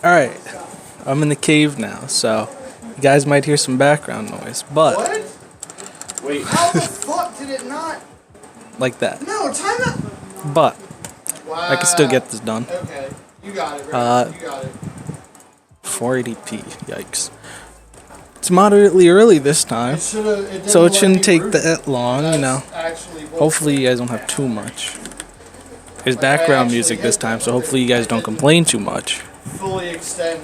Alright, I'm in the cave now, so you guys might hear some background noise, but What? Wait. How the fuck did it not? like that. No, time out. But Wow. I can still get this done. Okay, you got it, bro. You got it. 480p, yikes. It's moderately early this time, so it shouldn't take that long, you know. Hopefully you guys don't have too much. There's background music this time, so hopefully you guys don't complain too much. Fully extend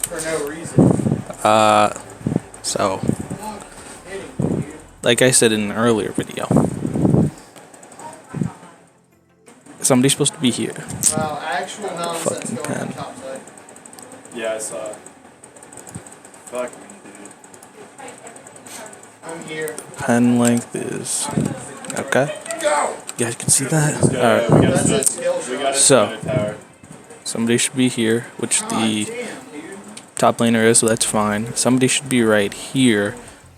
for no reason. So, like I said in an earlier video, somebody's supposed to be here. Wow, actual nonsense Fucking going pen. on top side. Yeah, I saw it. Fuck me, I'm here. Pen length is okay. Go! You guys can see that? dude. Alright, We got That's to a skill shot. we got to So. tower. somebody should be here, which the Damn, dude. top laner is, so that's fine. Somebody should be right here.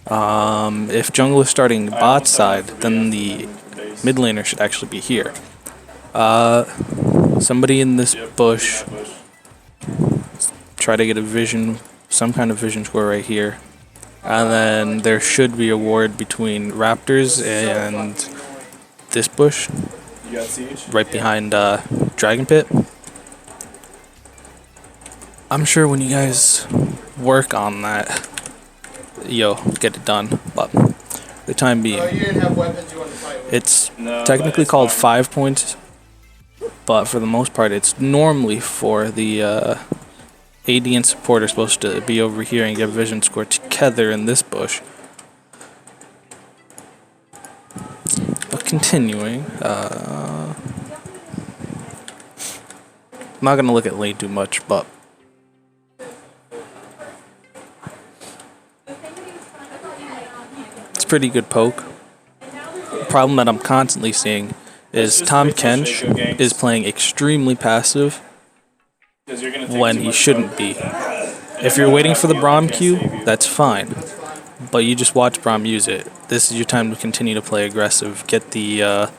If jungle is starting bot side, then the mid laner should actually be here. Somebody in this bush, try to get a vision, some kind of vision score right here. And then there should be a ward between raptors and this bush, You got siege? right behind Dragon Pit. I'm sure when you guys work on that, you'll get it done. But for the time Oh, being, you didn't have weapons you wanted to fight with. it's No, technically but it's called fine. 5 points, but for the most part, it's normally for the AD and support are supposed to be over here and get vision score together in this bush. But continuing, I'm not gonna look at lane too much, but it's a pretty good poke. The problem that I'm constantly seeing is just Tom wait till Kench Shaco ganks. is playing extremely passive 'Cause you're gonna take when too he much shouldn't poke. be. If you're waiting for the Braum Q, that's fine. But you just watch Braum use it. This is your time to continue to play aggressive. Get the And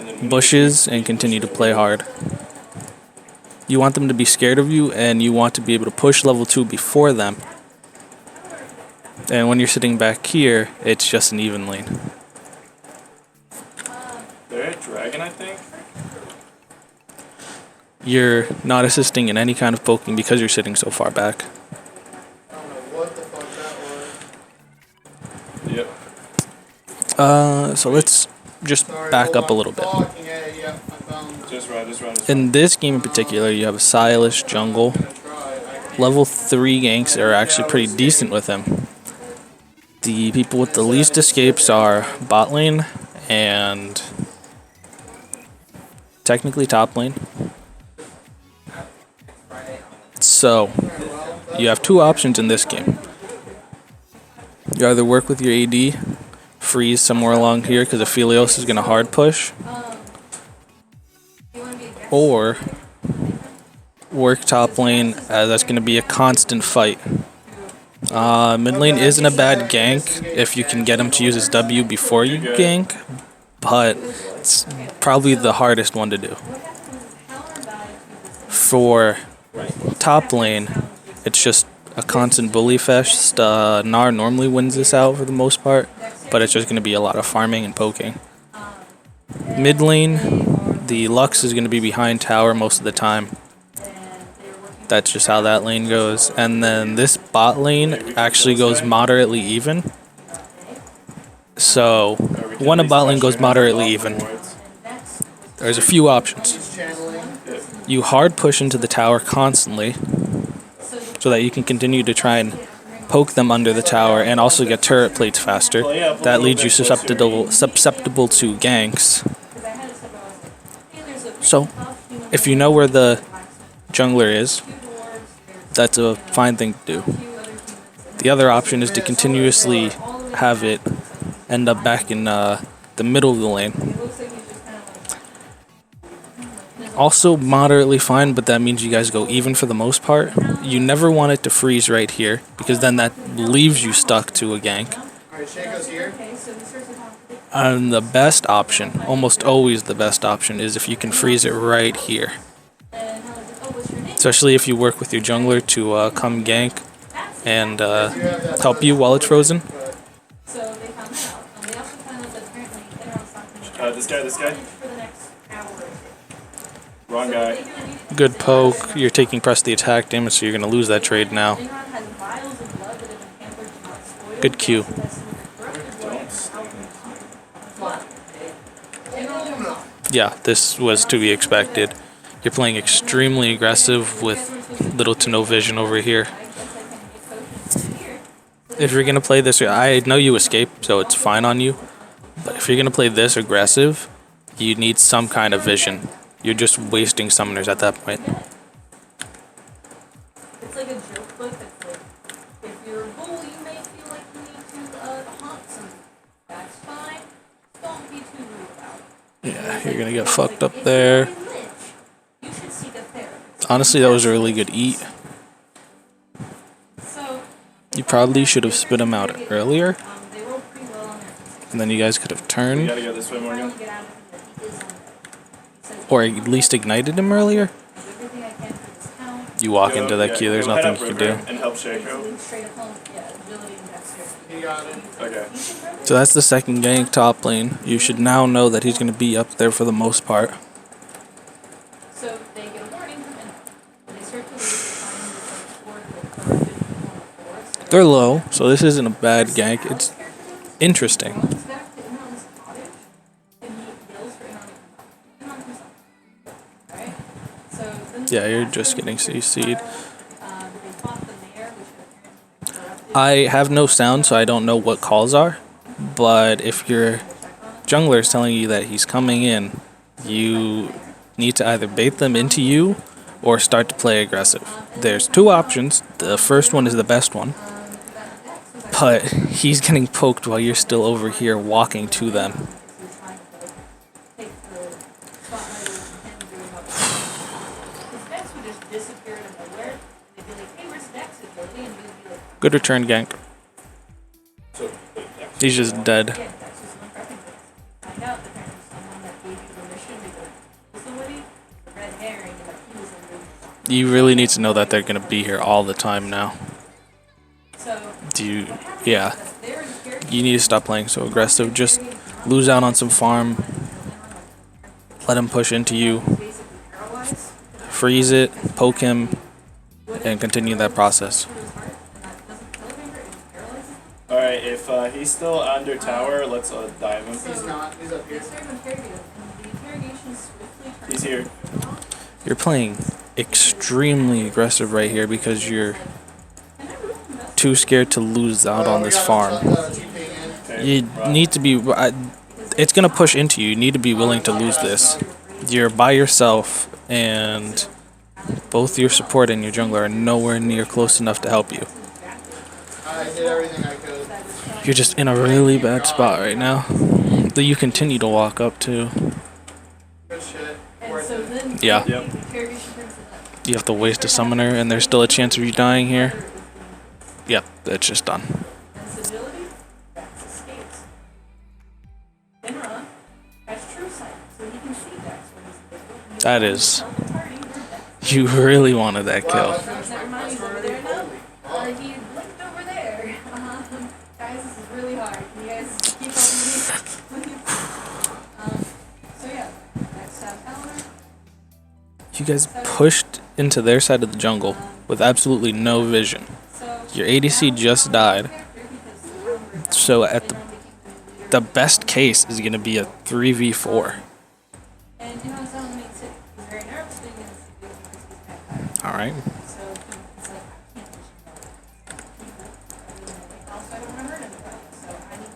then bushes and continue to play hard. You want them to be scared of you, and you want to be able to push level 2 before them. And when you're sitting back here, it's just an even lane. they're at dragon, I think. You're not assisting in any kind of poking because you're sitting so far back. I don't know what the fuck that was. Yep. So let's just Sorry, back hold up a on. little bit. Fucking A, yeah, I found Just run, just run. In this game in particular, you have a Silas jungle. try. I can't. Level 3 ganks are actually pretty decent with him. The people with the least escapes are bot lane and technically top lane. So, you have two options in this game. You either work with your AD, freeze somewhere along here because Aphelios is going to hard push, or work top lane as that's going to be a constant fight. Mid lane isn't a bad gank if you can get him to use his W before you gank, but it's probably the hardest one to do. For top lane, it's just a constant bully fest. Gnar normally wins this out for the most part, but it's just going to be a lot of farming and poking. Mid lane, the Lux is going to be behind tower most of the time. That's just how that lane goes. And then this bot lane actually goes moderately even. So, when a bot lane goes moderately even, there's a few options. He's channeling. You hard push into the tower constantly so that you can continue to try and poke them under the tower and also get turret plates faster. That leaves you susceptible to ganks. So, if you know where the jungler is, that's a fine thing to do. The other option is to continuously have it end up back in the middle of the lane. Also moderately fine, but that means you guys go even for the most part. You never want it to freeze right here, because then that leaves you stuck to a gank. Alright, Shaco's here. And the best option, almost always the best option, is if you can freeze it right here. especially if you work with your jungler to come gank and help you while it's frozen. This guy. Wrong guy. Good poke. You're taking press the attack damage, so you're going to lose that trade now. Good Q. Yeah, this was to be expected. You're playing extremely aggressive with little to no vision over here. If you're going to play this, I know you escape, so it's fine on you. But if you're going to play this aggressive, you need some kind of vision. You're just wasting summoners at that point. It's like a joke book that's like, if you're a bull, you may feel like you need to haunt some. That's fine. Don't be too rude about it. Yeah, you're going to get fucked up there. You should seek a therapist. Honestly, that was a really good eat. So, You probably should have spit him out earlier, they roll pretty well on their and then you guys could have You turned, gotta go this way, Morgan. get out of it. He is on there. or at least ignited him earlier. Do everything I can for this town. You walk into that queue, there's Go head nothing up you can river do. And help Shaco. Straight up home. Yeah, agility and dexterity. He got it. Okay. So that's the second gank top lane. You should now know that he's going to be up there for the most part. So they get a warning from Inno. When they start to lose, they find this like sword with the They're low, so this isn't a bad gank. It's interesting. runs back to Inon's cottage and he yells for Inon to come. Right? So then Yeah, you're just getting CC'd. they fought the mayor, which apparently I have no sound, so I don't know what calls are. But if your jungler is telling you that he's coming in, you need to either bait them into you or start to play aggressive. There's two options. The first one is the best one. But he's getting poked while you're still over here walking to them. Good return gank. He's just dead. You really need to know that they're going to be here all the time now. Do you? Yeah. You need to stop playing so aggressive. Just lose out on some farm. Let him push into you. Freeze it, poke him, and continue that process. Alright, if he's still under tower, let's dive him. He's not. He's up here. He's here. You're playing extremely aggressive right here because you're too scared to lose out on this farm. You need to be... It's going to push into you. You need to be willing to lose this. You're by yourself, and both your support and your jungler are nowhere near close enough to help you. I did everything I could. You're just in a really bad spot right now that you continue to walk up to. Good shit. Yeah. Yep. You have to waste a summoner, and there's still a chance of you dying here. Yep, it's just done. That is... You really wanted that kill. He blinked over there. Guys, this is really hard. Can you guys keep helping me? So yeah, next tab calendar. You guys pushed into their side of the jungle with absolutely no vision. Your ADC just died. So at the best case is going to be a 3v4. And you know, it's on the main city. He's very nervous, but he's going to because he's back. Alright. So he's like, I can't wish also, I don't want to hurt anybody. So I need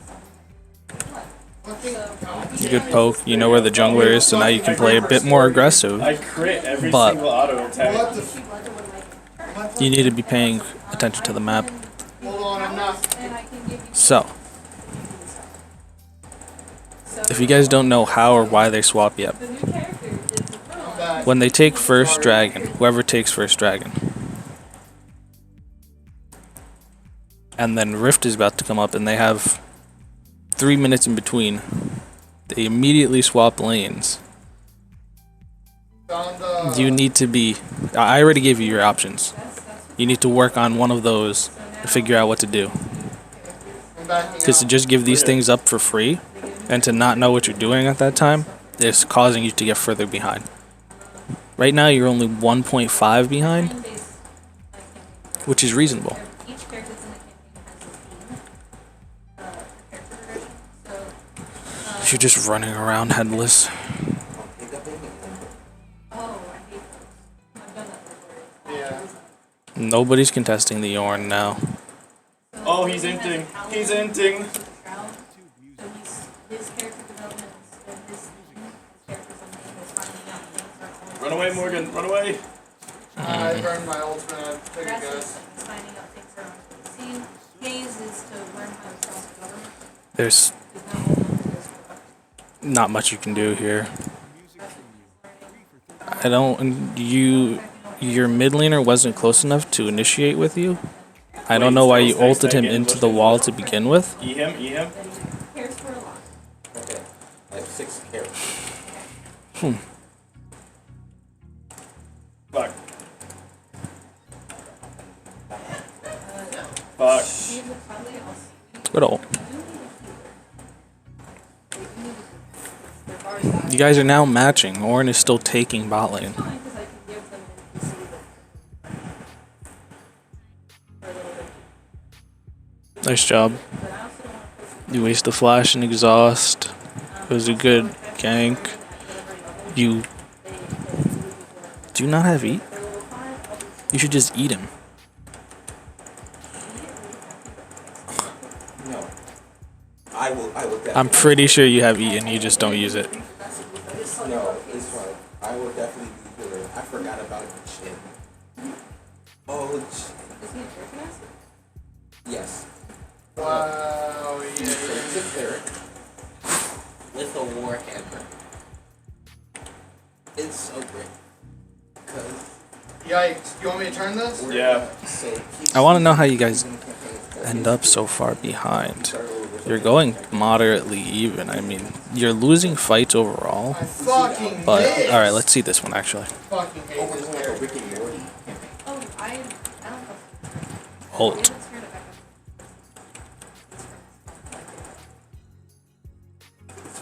something. Good poke. You know where the jungler is, so now you can play a bit more aggressive. I crit every But- single auto attack. What the You need to be paying attention to the map. Hold on, I'm not. And I can give you So, if you guys don't know how or why they swap yet, the new character is the pro. when they take first dragon, whoever takes first dragon, and then Rift is about to come up and they have 3 minutes in between, they immediately swap lanes Found the. You need to be. I already gave you your options. You need to work on one of those to figure out what to do. I'm backing Because to out. just give these things up for free and to not know what you're doing at that time is causing you to get further behind. Right now, you're only 1.5 behind, which is reasonable. Each character that's in the campaign has a theme, character progression. So, You're just running around headless. oh, I hate those. I've done that before. Yeah. Nobody's contesting the Yorn now. Oh, he's inting. He's inting. Shroud. So his character development and his character's on the game is finding out things are Run away, Morgan. Run away. I burned my ultimate. I took a That's guess. he's finding out things are on the scene. Haze is to learn how to cross government. There's He's not holding on to this corrupt. not much you can do here. I don't. Your mid laner wasn't close enough to initiate with you. I don't know why you ulted him into the wall to begin with. E him. E him. Cares for a lot. Okay. Like 6 carrots. Fuck. Fuck. He's a probably else. Good ult. You guys are now matching. Ornn is still taking bot lane. Fine, because I can give them an NPC that for a little bit. Nice job. But I also don't want to push You waste the flash and exhaust. It was a good gank. You do you not have eat? You should just eat him. No. I will definitely. I'm pretty sure you have eat and you just don't use it. No, it's fine. I will definitely be here. I forgot about the chin. Oh, chin. Is he a jerkiness? Yes. Wow. So Yeah. he's a cleric with a warhammer. It's so great. Because Yikes. You want me to turn this? Yeah. so I want to know how you guys end up so far behind. You're going moderately even. I mean, you're losing fights overall. I fucking But missed. all right, let's see this one actually. Fucking hate this like a character. Rick and Morty. Oh, I don't know. Ult. Let's turn it back up.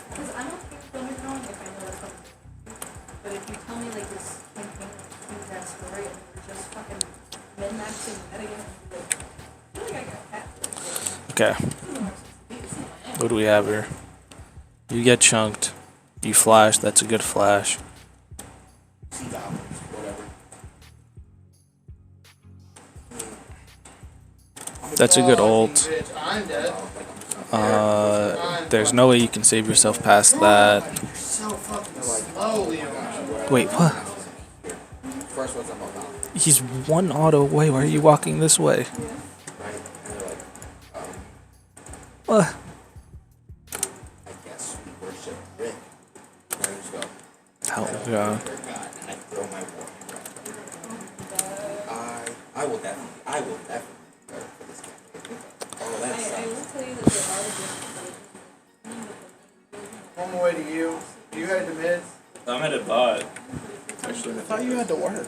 Because I'm okay with building wrong if I know what's up. But if you tell me like this campaign is that story and you're just fucking min-maxing metagame, like, I feel like I got cat. Okay. What do we have here? You get chunked. You flash. That's a good flash. Whatever. That's a good ult. Bitch, I'm dead. There's no way you can save yourself past that. You're so fucking slow, Leon. Wait, what? First one's I'm about. He's one auto away. Why are you walking this way? Right? And they're like, What? I guess we worship Rick. And I just go, Oh god. "Dear God," and I throw my warhammer. I will definitely go for this campaign. Oh, that I sucks. will tell you that there are different On my way to you. You headed to mid? I'm at a bot. Actually, I thought you had to work.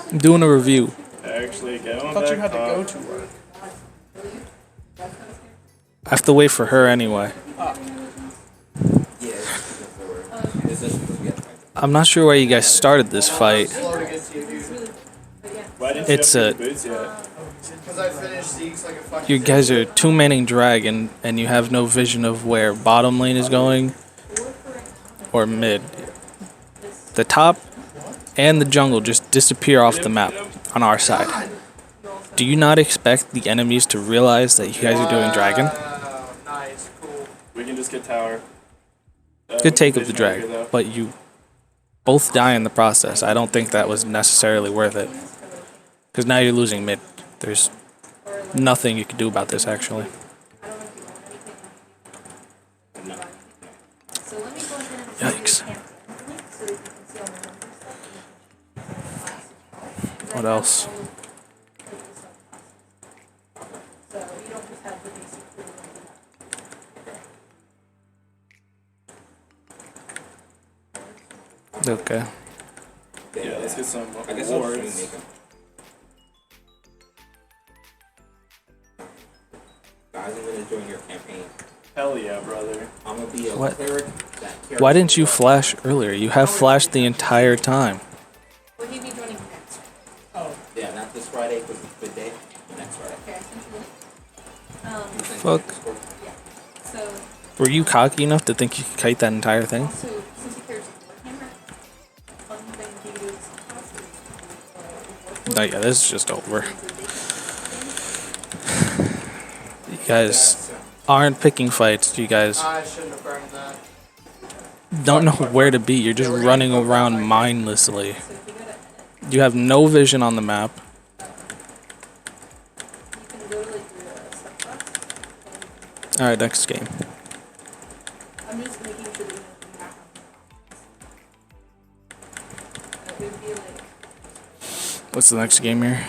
I'm doing a review. Actually, get on I thought back you had to go top. to work. I have to wait for her anyway. Yeah, it's just because we have to. I'm not sure why you guys started this fight. Slow to get to you, dude. Why didn't It's you a- have boots yet? Because I finished Zeke's like a fucking. You guys are two-manning dragon and you have no vision of where bottom lane is going or mid. The top and the jungle just disappear off the map on our side. Do you not expect the enemies to realize that you guys are doing dragon? Nice, cool. We can just get tower. Good take of the vision over here, dragon, though. but you both die in the process. I don't think that was necessarily worth it. Because now you're losing mid. There's nothing you can do about this, actually. So let me go ahead and Yikes. so that you can see all the numbers. What else? So you don't just have the basic Okay. Yeah, let's get some I guess I'll just awards. remake him. Guys, I'm gonna join your campaign. Hell yeah, brother. I'm gonna be a What? cleric that carries. Why didn't you flash earlier? You have flashed the entire time. Will he be joining next? Oh, Yeah, not this Friday because it's good day. But next Friday. Okay, I sent you the link. You send Fuck. me Discord. So, Were you cocky enough to think you could kite that entire thing? also, since he carries a camera, one thing he can do is No, yeah, this is just over. You guys aren't picking fights. You guys I shouldn't have burned that. don't know where to be. You're just running around mindlessly. So if you go to edit, You have no vision on the map. you can go to like your subclass. Alright, next game. I'm just making sure that you know the map. It would be like, What's the next game here?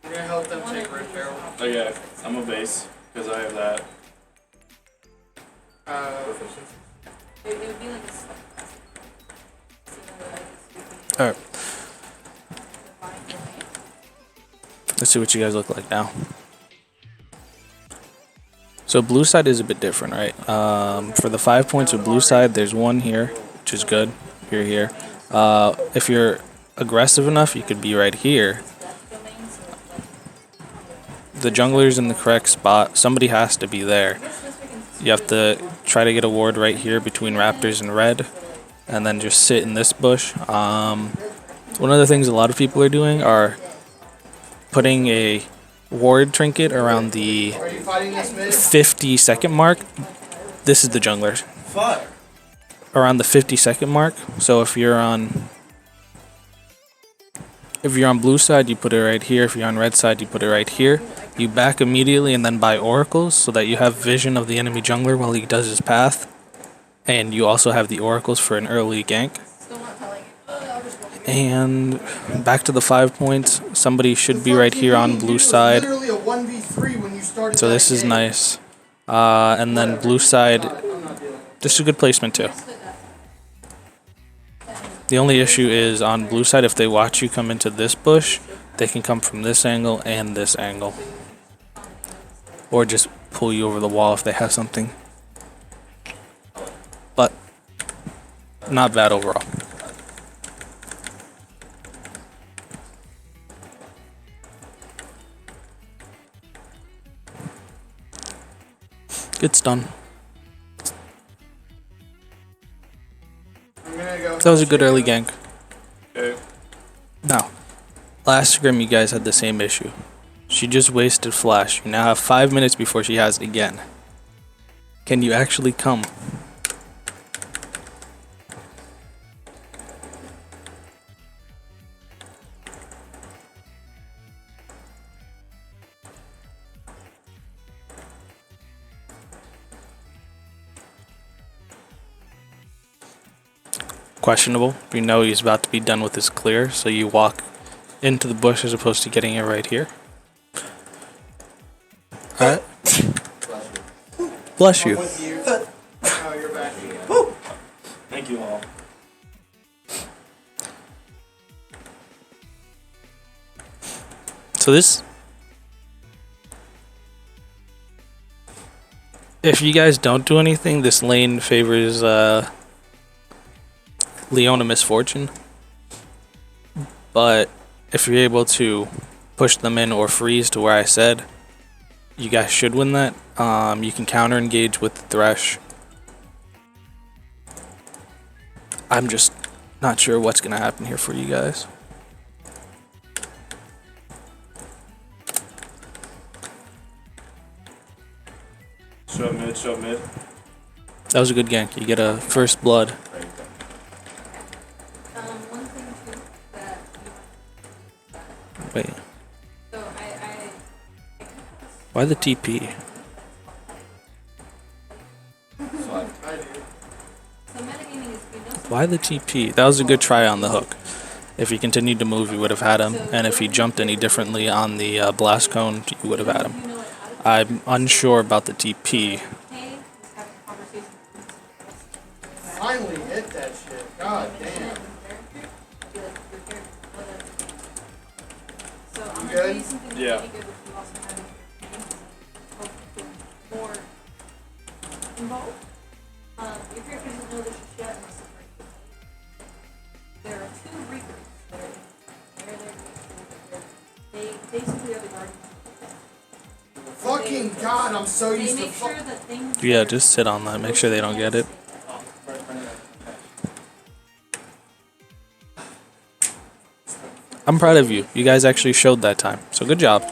You're gonna help them take Red Barrel. Okay, I'm a base because I have that. it would be like a subclass. So that I just Alright, define your name. let's see what you guys look like now. So blue side is a bit different, right? For the 5 points of blue side, there's one here, which is good. You're here. If you're aggressive enough, you could be right here. The jungler's in the correct spot. Somebody has to be there. You have to try to get a ward right here between raptors and red, and then just sit in this bush. One of the things a lot of people are doing are putting a ward trinket around the Are you fighting this mid? 50-second mark. This is the jungler. Fuck. Around the 50-second mark. So if you're on blue side, you put it right here. If you're on red side, you put it right here. You back immediately and then buy oracles so that you have vision of the enemy jungler while he does his path. And you also have the oracles for an early gank. Still not telling you. I'll just go. And back to the 5 points. Somebody should be right here on blue side. Literally a 1v3 when you started. So this is nice. And then blue side, this is a good placement too. The only issue is on blue side, if they watch you come into this bush, they can come from this angle and this angle. Or just pull you over the wall if they have something. But not bad overall. It's done. I'm gonna go. That was a good early gank. Okay. Now, last scrim you guys had the same issue. She just wasted flash. You now have 5 minutes before she has it again. Can you actually come? Questionable. You know he's about to be done with his clear, so you walk into the bush as opposed to getting it right here. Alright. Bless you. With you. Oh, you're back. Thank you all. So this, if you guys don't do anything, this lane favors Leona Misfortune. But if you're able to push them in or freeze to where I said, you guys should win that. You can counter engage with the Thresh. I'm just not sure what's gonna happen here for you guys. Show mid, show mid. That was a good gank. You get a first blood. One thing too that Wait, so why the TP? I do. so metagaming is you know Why the TP? That was a good try on the hook. If he continued to move, you would have had him. And if he jumped any differently on the blast cone, you would have had him. you know what how to I'm unsure about the TP. pay is having a conversation with good? Yeah. More involved. If you're going to know this yet, there are two reapers that are there. They basically are the guardians. Fucking God, I'm so They used to make sure that things. Yeah, just sit on that. Make sure they don't get it. I'm proud of you. You guys actually showed that time. So good job.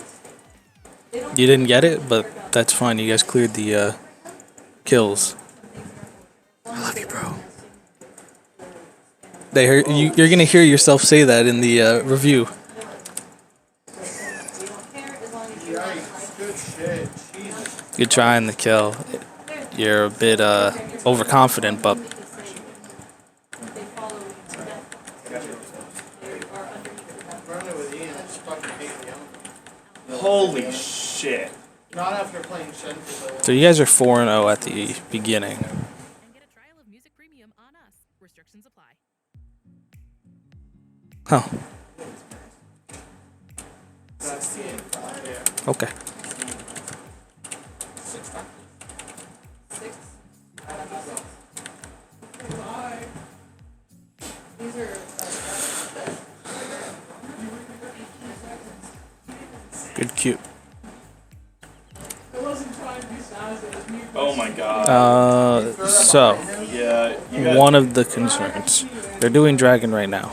You didn't get it, but that's fine. You guys cleared the kills. I love you, bro. They heard, you're gonna hear yourself say that in the review. Yikes, good shit. Jesus. You're trying to kill. You're a bit overconfident, but Running it with Ian, I just fucking hate the Holy shit. Not after playing Shen for so long. so you guys are 4-0 at the beginning. And get a trial of Music Premium on us. Restrictions apply. Huh. That's the end. Yeah. Okay. These are. Good cute. Oh my god. So Yeah, you got one of the concerns. They're doing dragon right now.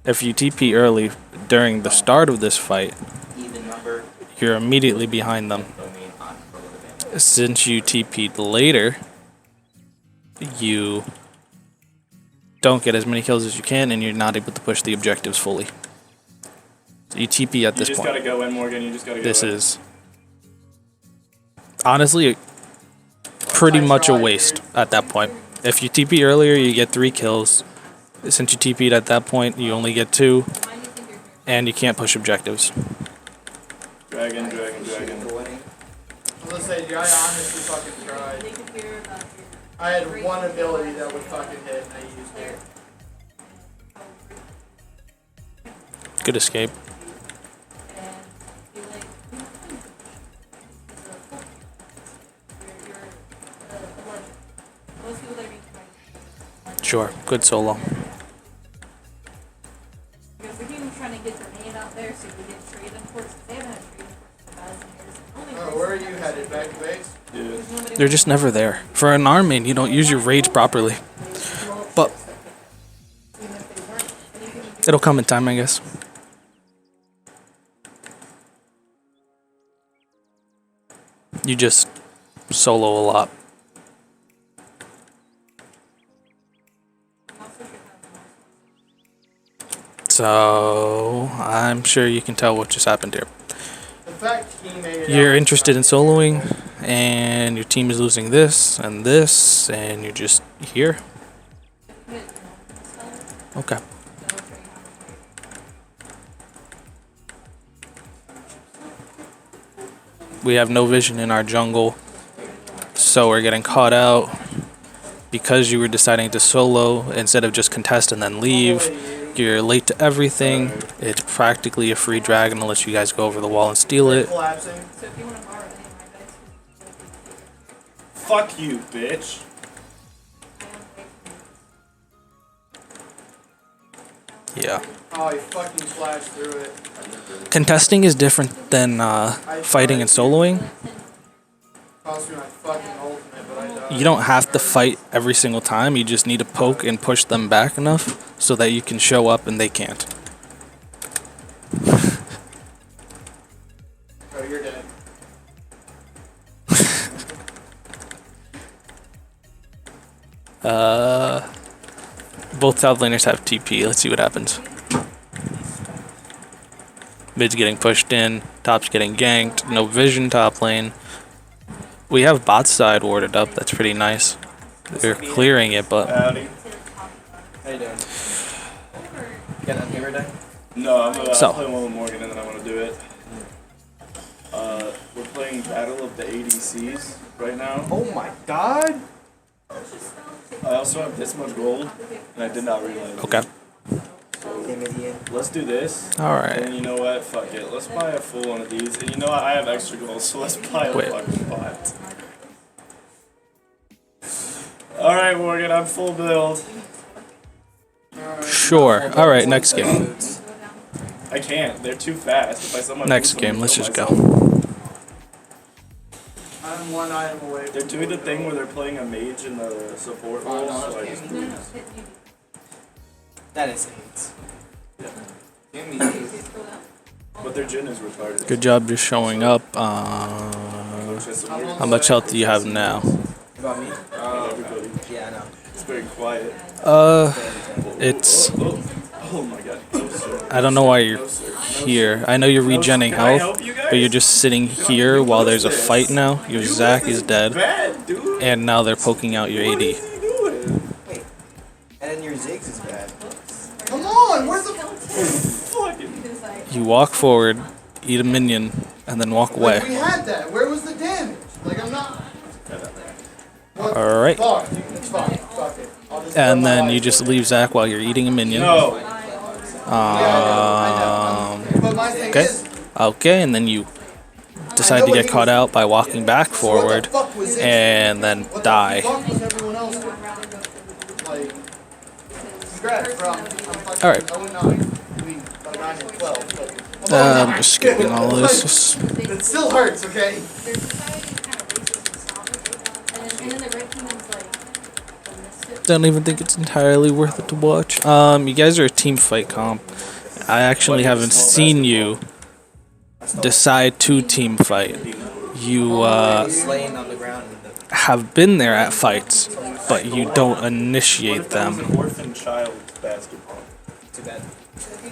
If you TP early during the start of this fight, Even number, you're immediately behind them. domain on proto Since you TP'd later, you don't get as many kills as you can, and you're not able to push the objectives fully. So you TP at You this just point. gotta go in, Morgan. You just gotta go This in. is honestly pretty much a waste at that point. If you TP earlier, you get 3 kills. Since you TP'd at that point, you only get 2, and you can't push objectives. Dragon, dragon, dragon. I was gonna say, I honestly fucking tried. They could hear about your. I had one ability that would fucking hit, and I used it. Good escape. And you like. Most people that are Sure, good solo. because they're even trying to get their name out there so you get trade imports. They haven't had trade imports in 1,000 years. Only Where are you headed? Back to base? Dude. They're just never there. For an army, you don't use your rage properly. But it'll come in time, I guess. You just solo a lot. So I'm sure you can tell what just happened here. The fact he made it You're out- interested in soloing, and your team is losing this, and you're just here. Okay. We have no vision in our jungle, so we're getting caught out because you were deciding to solo instead of just contest and then leave. You're late to everything. It's practically a free dragon unless you guys go over the wall and steal it. Collapsing. So if you want to borrow any of my dice, Fuck you, bitch. Yeah. Oh, he fucking flashed through it. Contesting is different than fighting and soloing. Cost me my fucking ultimate, but I died. You don't have to fight every single time. You just need to poke and push them back enough so that you can show up and they can't. Oh, you're dead. Both top laners have TP. Let's see what happens. Mid's getting pushed in. Top's getting ganked. No vision top lane. We have bot side warded up. That's pretty nice. They're clearing it, but Howdy. How you doing? Got a mirror deck? No, I'm So. playing one with Morgan and then I want to do it. We're playing Battle of the ADCs right now. Oh my god! I also have this much gold, and I did not realize. okay. So Damn it, Ian. Let's do this. Alright. And you know what? Fuck it. Let's buy a full one of these. And you know what? I have extra gold, so let's buy a Wait. fucking bot. Alright, Morgan, I'm full build. Sure. Alright, next game. I can't. They're too fast. If I sell my Next boots, I'm game, gonna let's kill just go. myself. I'm one item away. They're doing the thing where they're playing a mage in the support role, so I just No, no, lose. That is AIDS. Give me But their Jin is retarded. Good job just showing up. How much health do you have now? About me? Everybody. Yeah, I know. It's very quiet. It's... Oh my god. No, sir. I don't know why you're No, sir. No, here. I know you're regenning Can I health, help you guys? but you're just sitting here while there's a fight now. Your Zac is dead, Bad, dude. and now they're poking out your What AD. is he doing? Wait. And then your Ziggs is bad. Come on, where's the Fucking. You walk forward, eat a minion, and then walk away. Like, we had that. Where was the damage? Like, I'm not. What? Alright. Fuck, it's fine. Fuck it. I'll just And live my then life. you just leave Zac while you're eating a minion. No. Yeah, I know. But my thing okay. is, Okay, and then you decide to get caught out by walking back forward, and then what the die. fuck was everyone else doing? Like, congrats, bro. I'm fucking Alright. 0-9. We are 9 and 12. But I'm I'm just skipping all of this. It still hurts, okay? Their society kind of racist and sovereign, and then the red kingdom's like the misfit. Don't even think it's entirely worth it to watch. You guys are a team fight comp. I actually haven't seen you decide to team fight. You Slaying on the ground. have been there at fights, but you don't initiate What if that was them. an orphan child basketball? Too bad.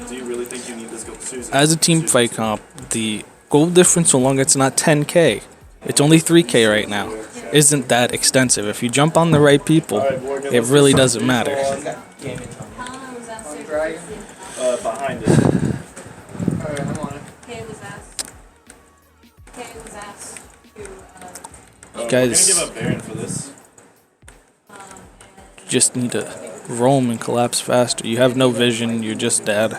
Do you really think you need this gold? Susan. As a team fight comp, the goal difference, so long it's not 10k, it's only 3k right now, isn't that extensive. If you jump on the right people, Alright, Morgan, it let's really do doesn't some matter. visual Damage. Hana was asked to Dragon? behind it. Alright, I'm on it. Kay was asked to You We're guys gonna give up Baron for this. um just need to roam and collapse faster. You have no vision, you're just dead.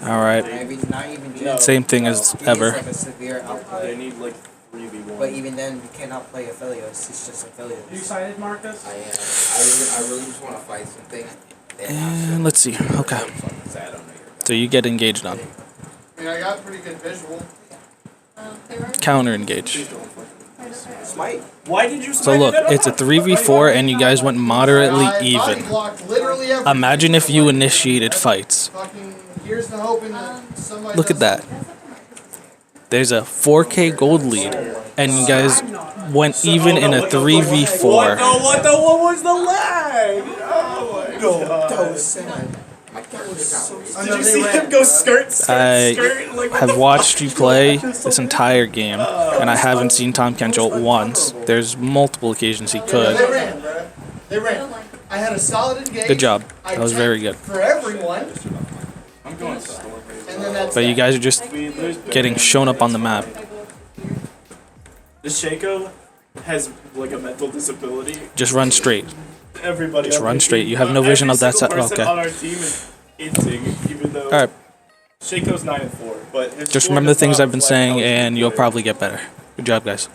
Alright, Not even No. same thing as He is ever. like a severe outplay. They need like 3v1. But even then, you cannot play Aphelios. It's just Aphelios. excited, Marcus? I am. I really just want to fight something. And let's see, okay. Fucking sad. I don't know you're So you get engaged on. I mean, I got pretty good visual. they were Counter engage. Smite. Why did you? So look, it's a 3v4 and you guys went moderately I body even. blocked literally everything. Imagine if you initiated fights. Fucking, here's the hoping that somebody Look at does that. There's a 4k gold lead, and you guys went even in a 3v4. What was the lag? Oh my god. That was sad. My character's not racist. I Did know you they see ran. him go skirt, skirt, I skirt? Like, what have the watched fuck? you play this entire game, and I haven't seen Tom Kent ult once. There's multiple occasions he They could. ran, bro. They ran. I had a solid engage. Good job. I That was very tanked good. For everyone. I'm going storm. And then that's But you guys are just We lose Baron. getting shown up on the map. The Shaco has like a mental disability. Just run straight. Everybody. Just on run our straight. team- You have no vision every of that single side. person Okay. on our team is inting, even though Alright, Shaco's 9 and 4. But his just score remember the does not things I've been reflect saying, how he's and you'll playing. probably get better. Good job, guys.